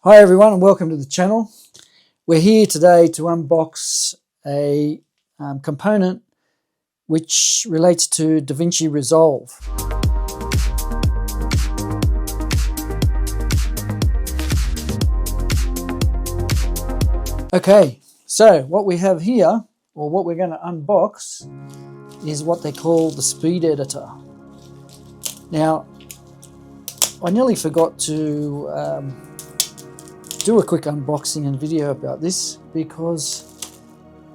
Hi everyone and welcome to the channel. We're here today to unbox a component which relates to DaVinci Resolve. Okay, so what we have here, or what we're going to unbox, is what they call the Speed Editor. Now, I nearly forgot to do a quick unboxing and video about this because,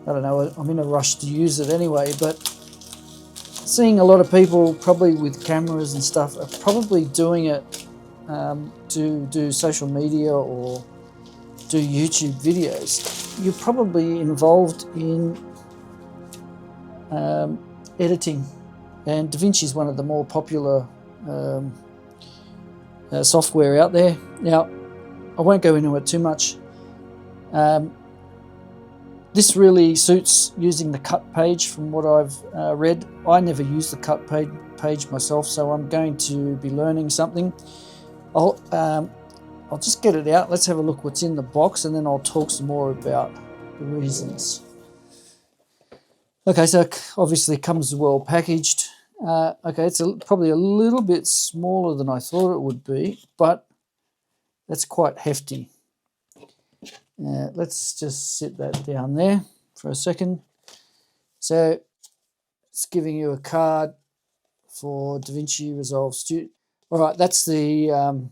I don't know, I'm in a rush to use it anyway, but seeing a lot of people probably with cameras and stuff are probably doing it to do social media or do YouTube videos. You're probably involved in editing, and DaVinci is one of the more popular software out there. Now, I won't go into it too much. This really suits using the cut page from what I've read. I never use the cut page myself, so I'm going to be learning something. I'll just get it out. Let's have a look what's in the box, and then I'll talk some more about the reasons. Okay, so obviously it comes well packaged. Okay, it's probably a little bit smaller than I thought it would be, but that's quite hefty. Let's just sit that down there for a second. So it's giving you a card for DaVinci Resolve Studio. All right, that's an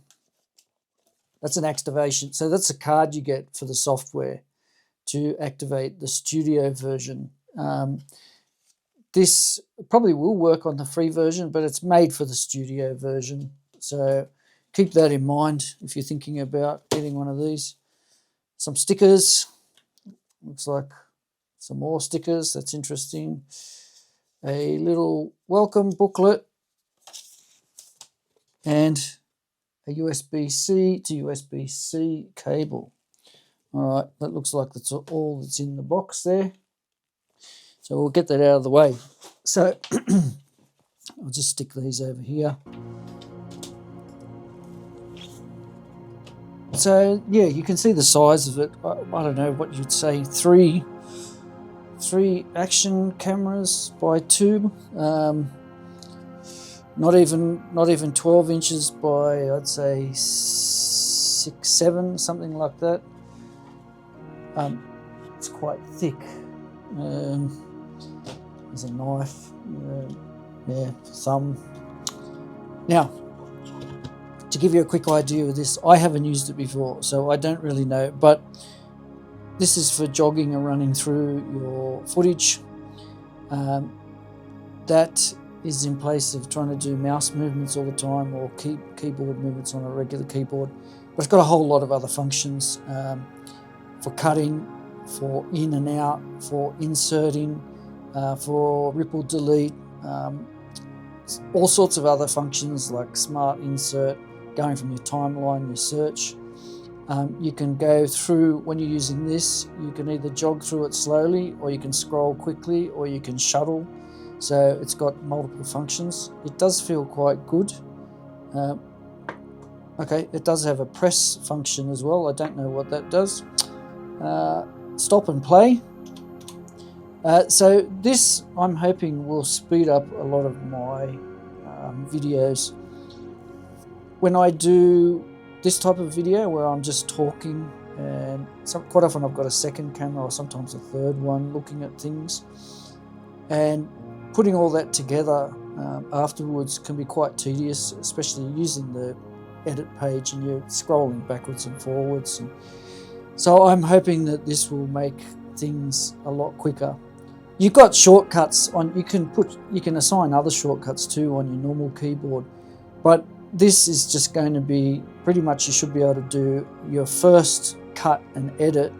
activation. So that's a card you get for the software to activate the studio version. This probably will work on the free version, but it's made for the studio version. So keep that in mind if you're thinking about getting one of these. Some stickers. Looks like some more stickers. That's interesting. A little welcome booklet. And a USB-C to USB-C cable. All right, that looks like that's all that's in the box there. So we'll get that out of the way. So I'll just stick these over here. So yeah, you can see the size of it. I don't know what you'd say, three action cameras by two. Not even 12 inches by, I'd say 6, 7, something like that. It's quite thick. There's a knife, yeah, thumb. Now, to give you a quick idea of this, I haven't used it before, so I don't really know, but this is for jogging and running through your footage. That is in place of trying to do mouse movements all the time or keyboard movements on a regular keyboard. But it's got a whole lot of other functions for cutting, for in and out, for inserting, for ripple delete, all sorts of other functions like smart insert, going from your timeline, your search. You can go through, when you're using this, you can either jog through it slowly, or you can scroll quickly, or you can shuttle. So it's got multiple functions. It does feel quite good. Okay, it does have a press function as well. I don't know what that does. Stop and play. So this, I'm hoping, will speed up a lot of my videos. When I do this type of video where I'm just talking, and quite often I've got a second camera or sometimes a third one looking at things, and putting all that together afterwards can be quite tedious, especially using the edit page and you're scrolling backwards and forwards. And so I'm hoping that this will make things a lot quicker. You've got shortcuts on. You can assign other shortcuts too on your normal keyboard, but this is just going to be pretty much, you should be able to do your first cut and edit.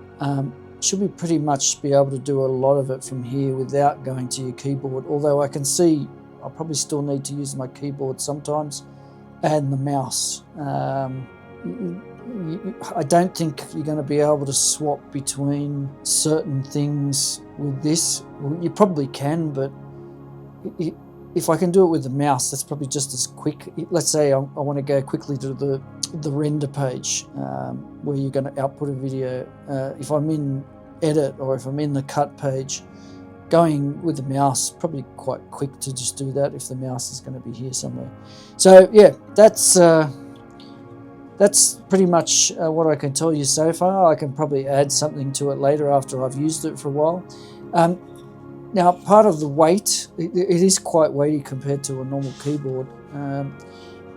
Should be pretty much be able to do a lot of it from here without going to your keyboard. Although I can see I'll probably still need to use my keyboard sometimes and the mouse. I don't think you're going to be able to swap between certain things with this. Well, you probably can, but if I can do it with the mouse, that's probably just as quick. Let's say I want to go quickly to the the render page where you're going to output a video. If I'm in edit or if I'm in the cut page, going with the mouse, probably quite quick to just do that if the mouse is going to be here somewhere. So yeah, that's pretty much what I can tell you so far. I can probably add something to it later after I've used it for a while. Now, part of the weight, it is quite weighty compared to a normal keyboard.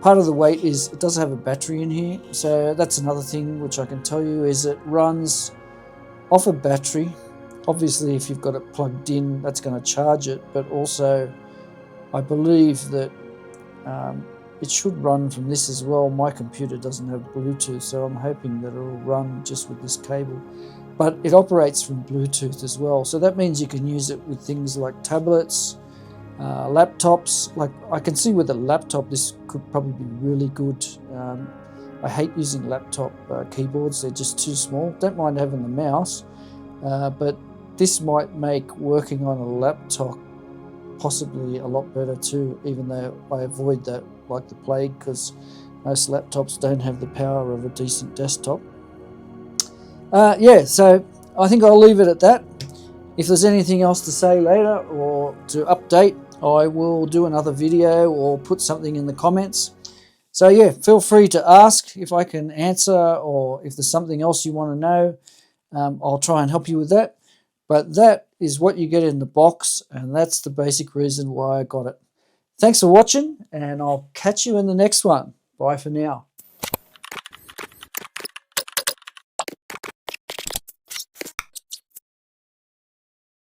Part of the weight is it does have a battery in here, so that's another thing which I can tell you is it runs off a battery. Obviously, if you've got it plugged in, that's going to charge it, but also I believe that it should run from this as well. My computer doesn't have Bluetooth, so I'm hoping that it'll run just with this cable. But it operates from Bluetooth as well, so that means you can use it with things like tablets, laptops. Like I can see with a laptop, this could probably be really good. I hate using laptop keyboards; they're just too small. Don't mind having the mouse, but this might make working on a laptop possibly a lot better too, even though I avoid that like the plague because most laptops don't have the power of a decent desktop. Yeah, so I think I'll leave it at that. If there's anything else to say later or to update, I will do another video or put something in the comments. So yeah, feel free to ask if I can answer, or if there's something else you want to know, I'll try and help you with that. But that is what you get in the box, and that's the basic reason why I got it. Thanks for watching, and I'll catch you in the next one. Bye for now.